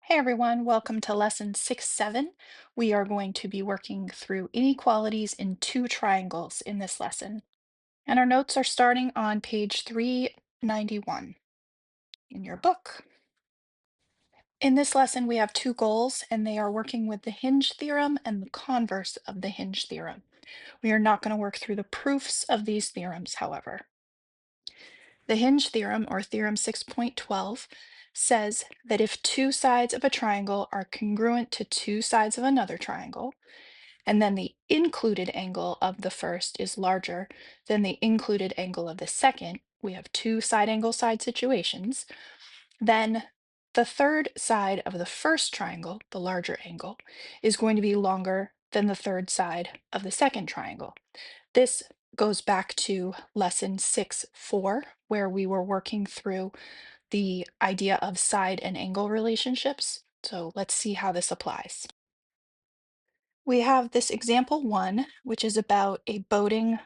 Hey everyone, welcome to lesson 6-7. We are going to be working through inequalities in two triangles in this lesson. And our notes are starting on page 391 in your book. In this lesson, we have two goals, and they are working with the hinge theorem and the converse of the hinge theorem. We are not going to work through the proofs of these theorems, however. The hinge theorem, or theorem 6.12, says that if two sides of a triangle are congruent to two sides of another triangle, and then the included angle of the first is larger than the included angle of the second, we have two side angle side situations, then the third side of the first triangle, the larger angle, is going to be longer than the third side of the second triangle. This goes back to lesson 6.4, where we were working through the idea of side and angle relationships. So let's see how this applies. We have this example one, which is about a boating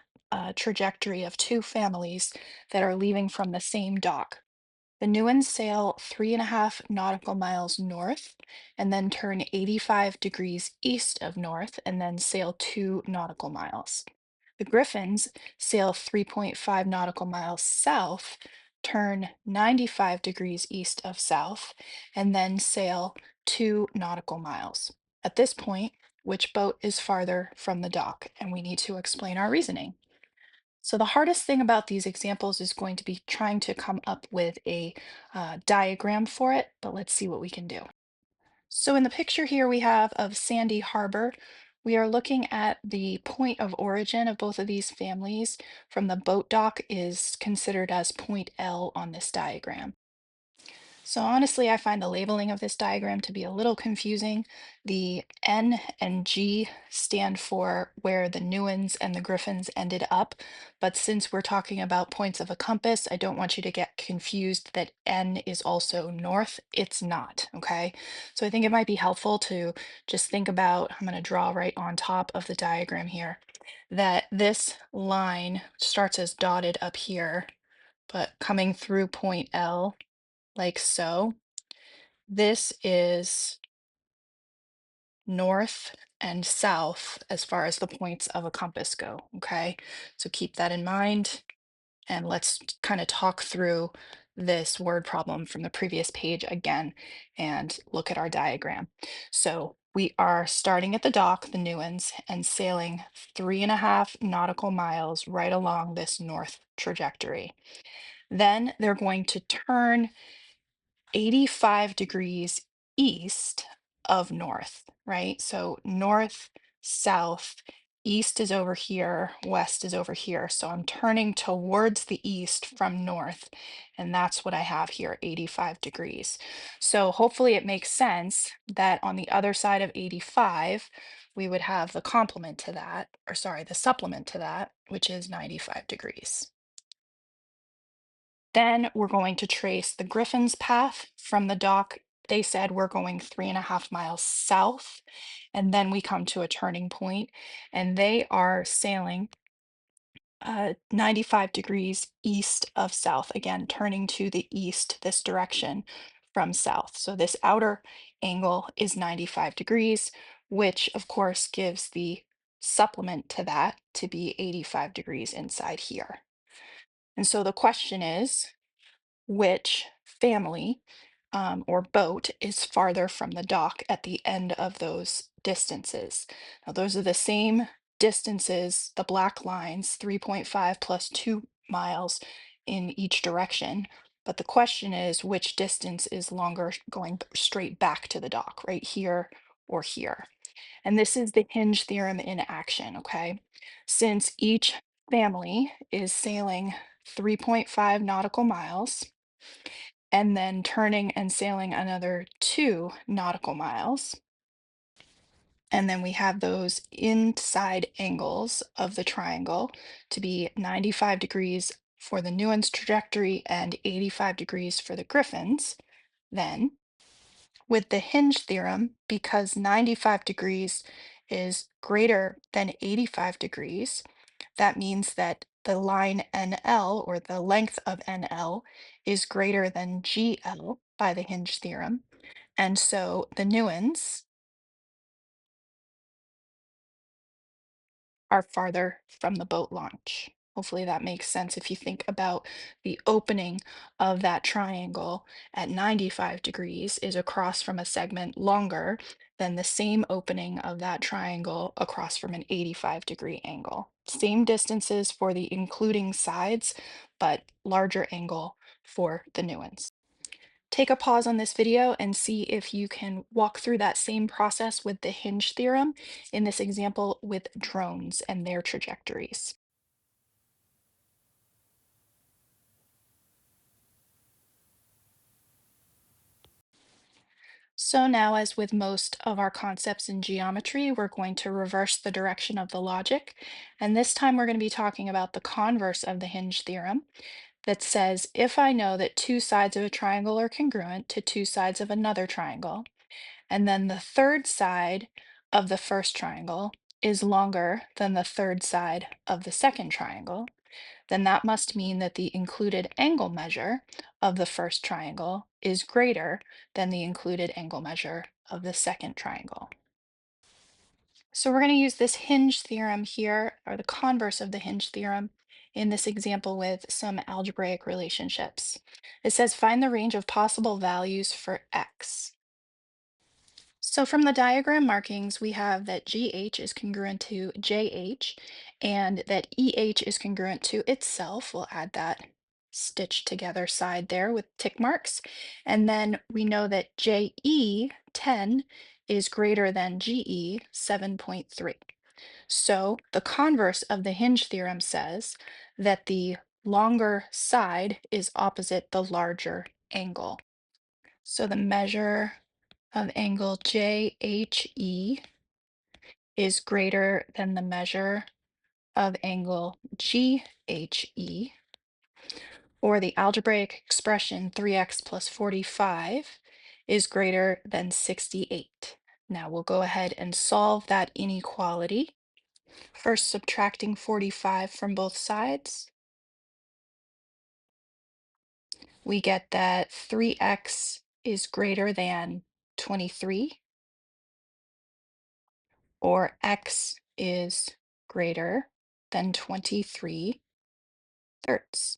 trajectory of two families that are leaving from the same dock. The Newens sail 3.5 nautical miles north and then turn 85 degrees east of north and then sail 2 nautical miles. The Griffins sail 3.5 nautical miles south, turn 95 degrees east of south, and then sail 2 nautical miles. At this point, which boat is farther from the dock? And we need to explain our reasoning. So the hardest thing about these examples is going to be trying to come up with a diagram for it, but let's see what we can do. So in the picture here we have of Sandy Harbor, we are looking at the point of origin of both of these families from the boat dock is considered as point L on this diagram. So honestly, I find the labeling of this diagram to be a little confusing. The N and G stand for where the Newens and the Griffins ended up. But since we're talking about points of a compass, I don't want you to get confused that N is also north. It's not, okay? So I think it might be helpful to just think about, I'm going to draw right on top of the diagram here, that this line starts as dotted up here, but coming through point L like so. This is north and south as far as the points of a compass go, okay? So keep that in mind, and let's kind of talk through this word problem from the previous page again and look at our diagram. So we are starting at the dock, the Newens, and sailing 3.5 nautical miles right along this north trajectory. Then they're going to turn 85 degrees east of north, right? So north, south, east is over here, west is over here. So I'm turning towards the east from north, and that's what I have here, 85 degrees. So hopefully it makes sense that on the other side of 85, we would have the complement to that, or sorry, the supplement to that, which is 95 degrees. Then we're going to trace the Griffin's path from the dock. They said we're going 3.5 miles south, and then we come to a turning point, and they are sailing 95 degrees east of south, again, turning to the east this direction from south. So this outer angle is 95 degrees, which of course gives the supplement to that to be 85 degrees inside here. And so the question is, which family or boat is farther from the dock at the end of those distances. Now, those are the same distances, the black lines, 3.5 plus 2 miles in each direction. But the question is, which distance is longer going straight back to the dock, right here or here? And this is the hinge theorem in action, okay? Since each family is sailing 3.5 nautical miles, and then turning and sailing another 2 nautical miles. And then we have those inside angles of the triangle to be 95 degrees for the Newens trajectory and 85 degrees for the Griffins. Then, with the hinge theorem, because 95 degrees is greater than 85 degrees, that means that the line NL, or the length of NL, is greater than GL by the hinge theorem. And so the new ones are farther from the boat launch. Hopefully that makes sense if you think about the opening of that triangle at 95 degrees is across from a segment longer than the same opening of that triangle across from an 85-degree angle. Same distances for the including sides, but larger angle for the new ones. Take a pause on this video and see if you can walk through that same process with the hinge theorem in this example with drones and their trajectories. So now, as with most of our concepts in geometry, we're going to reverse the direction of the logic. And this time we're going to be talking about the converse of the hinge theorem that says, if I know that two sides of a triangle are congruent to two sides of another triangle, and then the third side of the first triangle is longer than the third side of the second triangle, then that must mean that the included angle measure of the first triangle is greater than the included angle measure of the second triangle. So we're going to use this hinge theorem here, or the converse of the hinge theorem, in this example with some algebraic relationships. It says find the range of possible values for x. So from the diagram markings, we have that GH is congruent to JH and that EH is congruent to itself. We'll add that stitched together side there with tick marks. And then we know that JE 10 is greater than GE 7.3. So the converse of the hinge theorem says that the longer side is opposite the larger angle. So the measure of angle JHE is greater than the measure of angle GHE, or the algebraic expression 3x plus 45 is greater than 68. Now we'll go ahead and solve that inequality. First, subtracting 45 from both sides, we get that 3x is greater than 23, or x is greater than 23 thirds.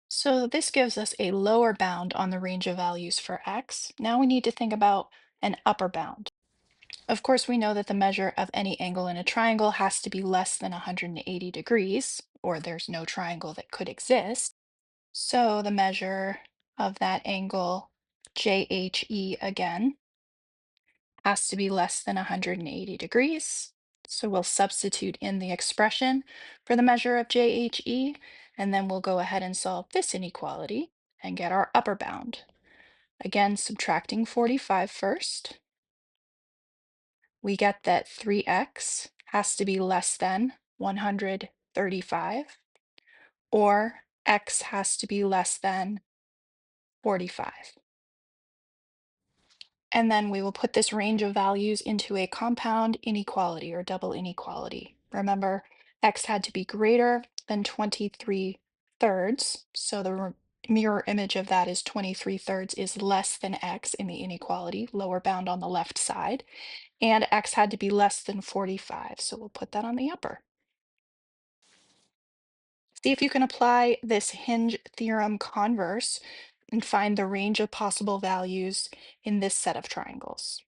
So this gives us a lower bound on the range of values for x. Now we need to think about an upper bound. Of course, we know that the measure of any angle in a triangle has to be less than 180 degrees, or there's no triangle that could exist. So the measure of that angle, JHE again, has to be less than 180 degrees. So we'll substitute in the expression for the measure of JHE, and then we'll go ahead and solve this inequality and get our upper bound. Again, subtracting 45 first, we get that 3x has to be less than 135, or x has to be less than 45. And then we will put this range of values into a compound inequality or double inequality. Remember, x had to be greater than 23 thirds. So the mirror image of that is 23 thirds is less than x in the inequality, lower bound on the left side. And x had to be less than 45. So we'll put that on the upper. See if you can apply this hinge theorem converse and find the range of possible values in this set of triangles.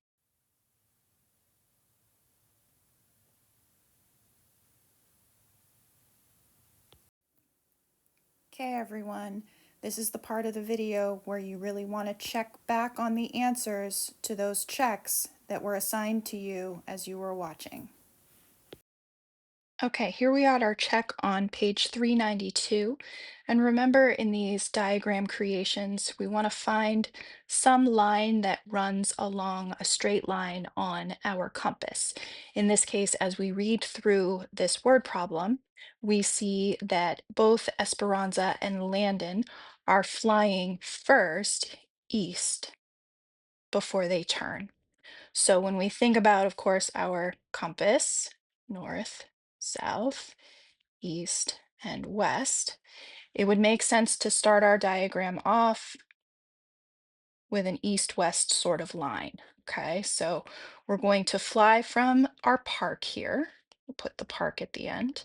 Okay, everyone, this is the part of the video where you really want to check back on the answers to those checks that were assigned to you as you were watching. Okay, here we are at our check on page 392. And remember, in these diagram creations, we want to find some line that runs along a straight line on our compass. In this case, as we read through this word problem, we see that both Esperanza and Landon are flying first east before they turn. So when we think about, of course, our compass, north, south, east, and west, it would make sense to start our diagram off with an east-west sort of line. Okay, so we're going to fly from our park here. We'll put the park at the end,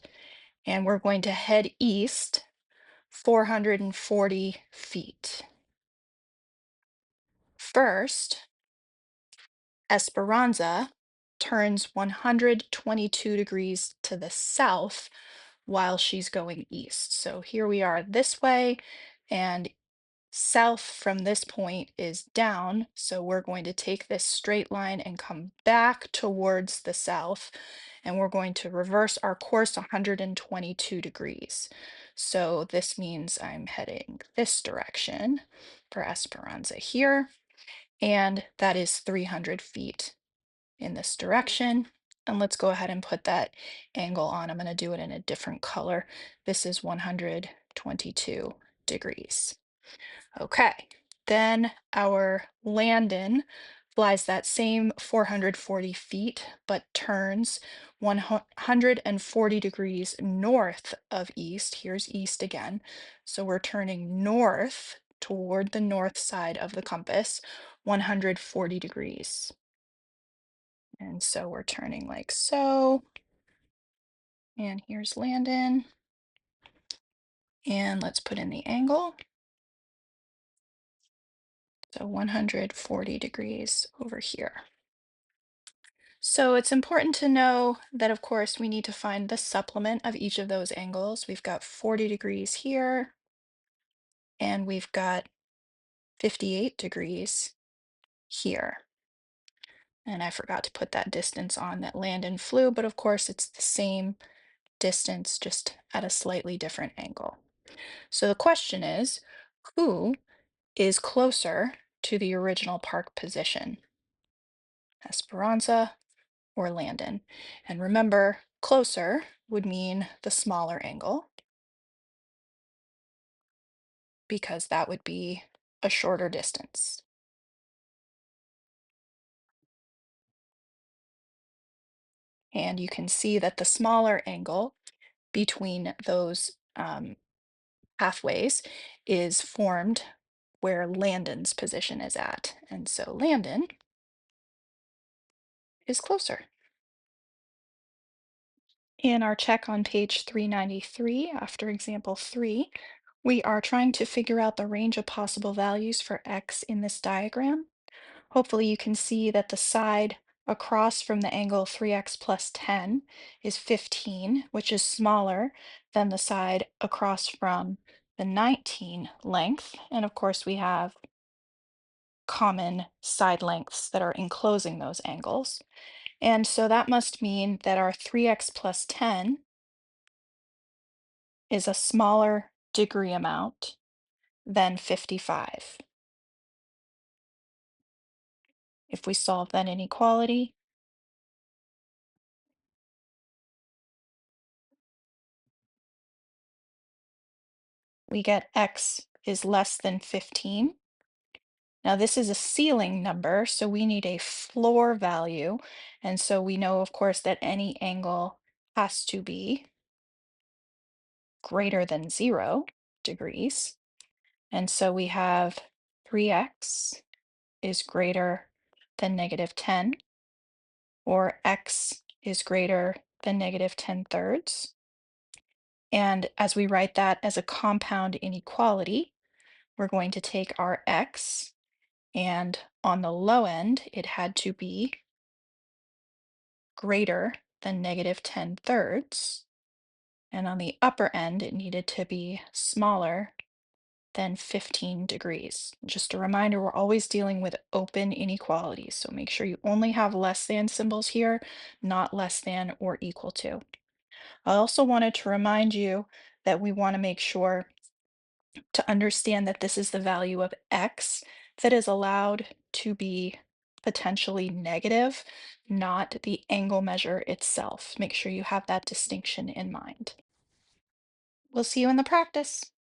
and we're going to head east 440 feet. First, Esperanza turns 122 degrees to the south while she's going east. So here we are this way, and south from this point is down. So we're going to take this straight line and come back towards the south, and we're going to reverse our course 122 degrees. So this means I'm heading this direction for Esperanza here, and that is 300 feet in this direction. And let's go ahead and put that angle on. I'm going to do it in a different color. This is 122 degrees. Okay, then our Landon flies that same 440 feet, but turns 140 degrees north of east. Here's east again. So we're turning north toward the north side of the compass, 140 degrees. And so we're turning like so. And here's Landon. And let's put in the angle. So 140 degrees over here. So it's important to know that, of course, we need to find the supplement of each of those angles. We've got 40 degrees here, and we've got 58 degrees here. And I forgot to put that distance on that Landon flew, but of course it's the same distance, just at a slightly different angle. So the question is, who is closer to the original park position? Esperanza or Landon? And remember, closer would mean the smaller angle because that would be a shorter distance. And you can see that the smaller angle between those pathways is formed where Landon's position is at. And so Landon is closer. In our check on page 393, after example 3, we are trying to figure out the range of possible values for x in this diagram. Hopefully you can see that the side across from the angle 3x plus 10 is 15, which is smaller than the side across from the 19 length. And of course we have common side lengths that are enclosing those angles. And so that must mean that our 3x plus 10 is a smaller degree amount than 55. If we solve that inequality, we get x is less than 15. Now this is a ceiling number, so we need a floor value. And so we know, of course, that any angle has to be greater than 0 degrees. And so we have 3x is greater than negative 10, or x is greater than negative 10 thirds. And as we write that as a compound inequality, we're going to take our x, and on the low end, it had to be greater than negative 10 thirds. And on the upper end, it needed to be smaller than 15 degrees. Just a reminder, we're always dealing with open inequalities. So make sure you only have less than symbols here, not less than or equal to. I also wanted to remind you that we want to make sure to understand that this is the value of x that is allowed to be potentially negative, not the angle measure itself. Make sure you have that distinction in mind. We'll see you in the practice.